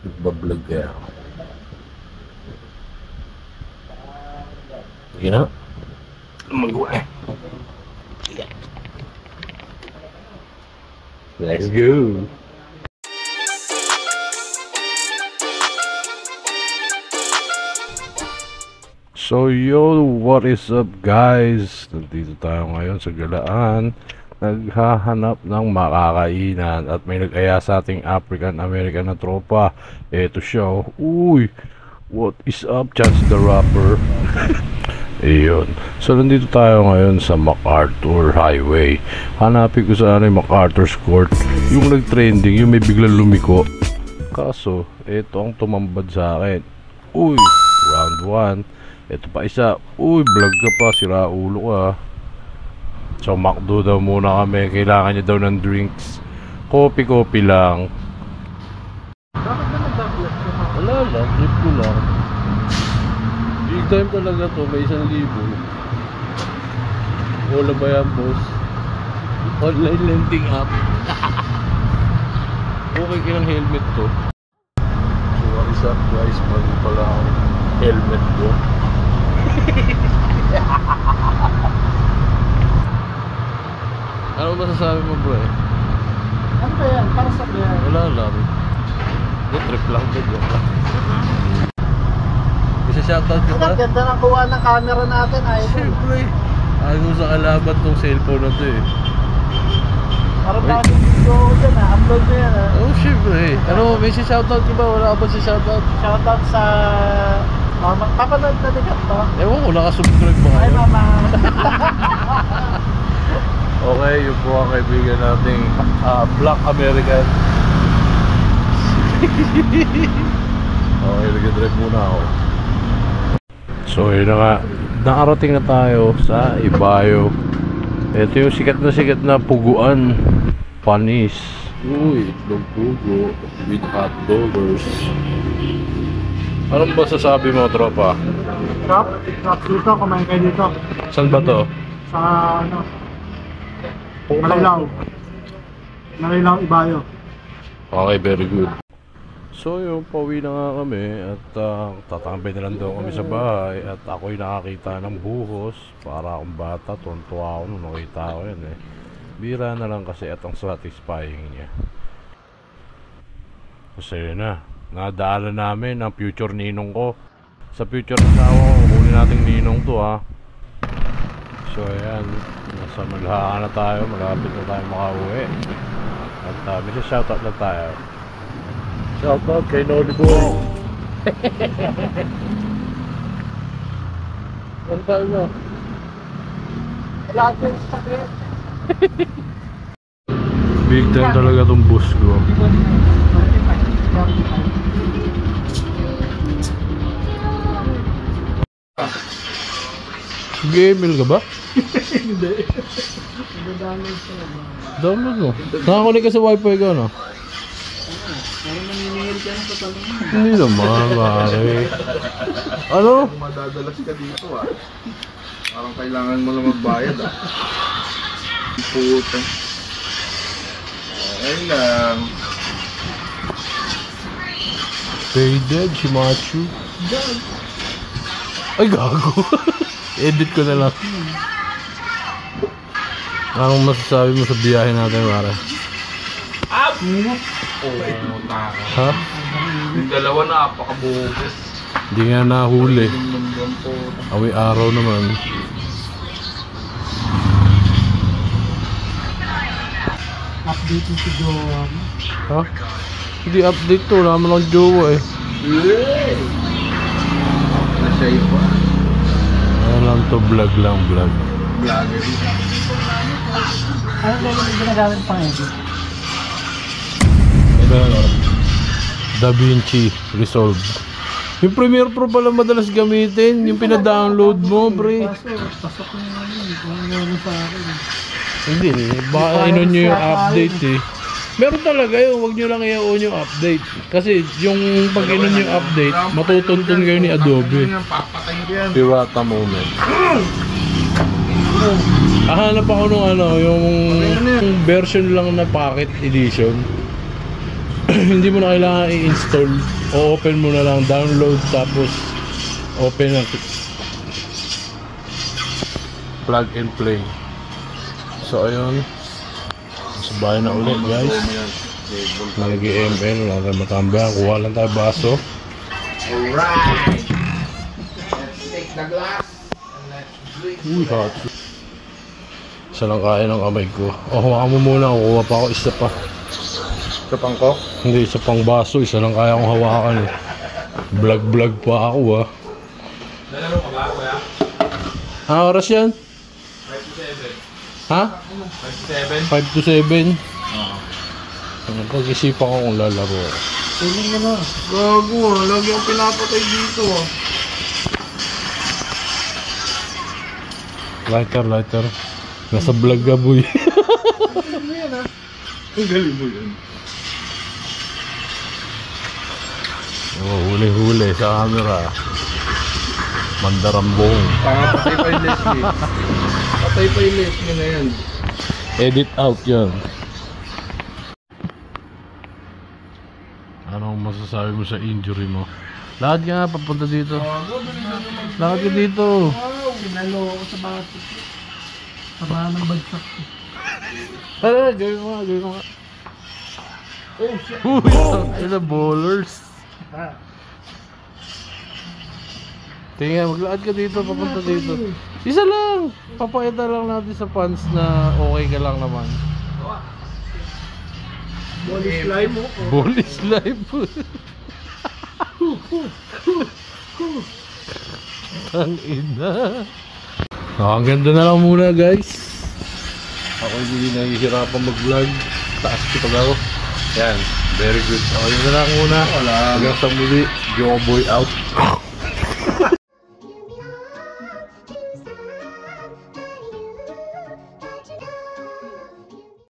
Nagbablog kaya ako. Sige na. Magawa eh. Let's go! So yo, what is up guys? Nandito tayo ngayon sa Galaan. Naghahanap ng makakainan at may nag-aya sa ating African American na tropa. Eto siya. Uy, what is up, Chance the Rapper? Ayun. So nandito tayo ngayon sa MacArthur Highway. Hanapin ko sana yung MacArthur's Court. Yung nag-trending, yung may biglang lumiko. Kaso, eto ang tumambad sa akin. Uy, round 1. Ito pa isa. Uy, vlog ka pa, sira ulo ka. So McDo daw muna kami. Kailangan niya daw ng drinks. Kopi-kopi lang. Bakit na nag-vlog ka? Wala lang, trip ko lang. Big time talaga to, may 1,000. Wala ba yan, boss? Online lending app. Okay kailang helmet to. So what is up guys, bago pala ang helmet ko. Ano masasabi mo bro eh? Ano ba yan? Para sa yan? Wala lang. Trip lang din yun. Isa shoutout ko ba? Ang ganda ng kuha ng camera natin, idol. Siyempre. Ayaw sa kalaban tong cellphone na to eh. Parang bagong video ko dyan ha, upload mo yan ha. Oh siyempre. Ano, may si shoutout ko ba? Wala ka ba si shoutout? Shoutout sa mama. Papanood na din to. Ewan ko, nakasubscribe ba Ay kayo? mama. Okay, yun po ang kaibigan nating Black American. Okay, nag-drive muna ako. So yun na nga, nakarating na tayo sa Ibayo. Ito yung sikat na puguan, panis. Uy, itlog pugo with hot doggers. Anong ba sasabi mo, tropa? Drop dito, kumain kayo dito. Saan ba to? Sa ano? Malaylaw Ibayo. Okay, very good. So yung pauwi na nga kami at tatambay na lang daw kami sa bahay at ako'y nakakita ng buhos. Para akong bata, tuntua ako nung nakita ko yan eh. Bira na lang kasi at ang satisfying niya. Kasi yun na, nadaanan namin ang future ninong ko. Sa future asawa ko, kukunin natin ninong to ha. So ayan, nasa Malhaka na tayo, malapit na tayo makauwi. At may shoutout na tayo. Shoutout kay Noli Boy. Ano tayo mo? Lahat yung sakit. Big time talaga tong bus ko. Gmail ka ba? Hindi. Download mo. Nakakunik ka sa wifi ka no? Parang naniningil ka ng patalong. Hindi naman, pare. Ano? Madadalas ka dito ah. Parang kailangan mo lang magbayad ah. Puta. Okay lang. Faded, Shimachu. Ay, gago. Edit ko na lang. Anong masasabi mo sa biyahe natin, pare? Ha? Yung dalawa na apakabukas. Hindi nga nahuli. Awi araw naman. Update yung si Joam. Ha? Hindi update to. Wala naman ang jowa eh. Nasya iba. Ano lang to, vlog lang, vlog. Vlogger. Ano ba yung ginagamit pang edit? DaVinci Resolve. Yung Premiere Pro pala madalas gamitin. Yung pina-download mo, pre. Kaso, pasok ko na yun. Kung ano sa akin. Hindi eh. Baka inon nyo yung update eh. Meron talaga yun. Huwag nyo lang i-on yung update. Kasi yung pag inon yung update, matutuntun kayo ni Adobe. Papatay ko yan. Pirata moment. Hanap ako nung ano, yung version lang na pocket edition. hindi mo na kailangan i-install. O-open mo na lang, download, tapos open ang plug and play. So ayun, sa bahay na ulit guys. Nag-ML, wala tayo matambay. Kuha lang tayo baso. Alright! Let's take the glass and let's drink. Uy, hot. Isa lang kaya ng kamay ko. O, hawakan mo muna. Kuha pa ako isa pa. Sa pangkok? Hindi, isa pang baso. Isa lang kaya akong hawakan eh. Vlog pa ako ah. Nalaro ka ba, kuya? Ano oras yan? 5 to 7. Ha? 5 to 7? 5 to 7? Oo. Pag-isipan ko kung lalaro. Tuloy ka na. Gago ah, lagi ang pinapatay dito ah. Lighter. Nasa vlog ka boy. Ano yan ah? Ang galing mo yan. Oh, huli sa camera. Mandarambong. Patay pa yung Leslie. Patay pa yung Leslie na yan. Edit out yan. Anong masasabi mo sa injury mo? Lakad ka nga, papunta dito. Lakad ka dito. Wow, ginalo ako sa bato. Sama ng bagsak. Tara, gawin mo nga. Oh, shit. Uy, ina bowlers. Ah. Tingnan, maglakad ka dito, papunta dito. Isa lang! Papakita lang natin sa fans na okay ka lang naman. Body slime mo. Bully live. Ang ina. Ang ganda na lang muna guys. Ako hindi nahihirapan mag-vlog. Taas ko pag ako. Yan, very good. Okay na lang muna. Wala. Hanggang sa muli, Joe Boy out.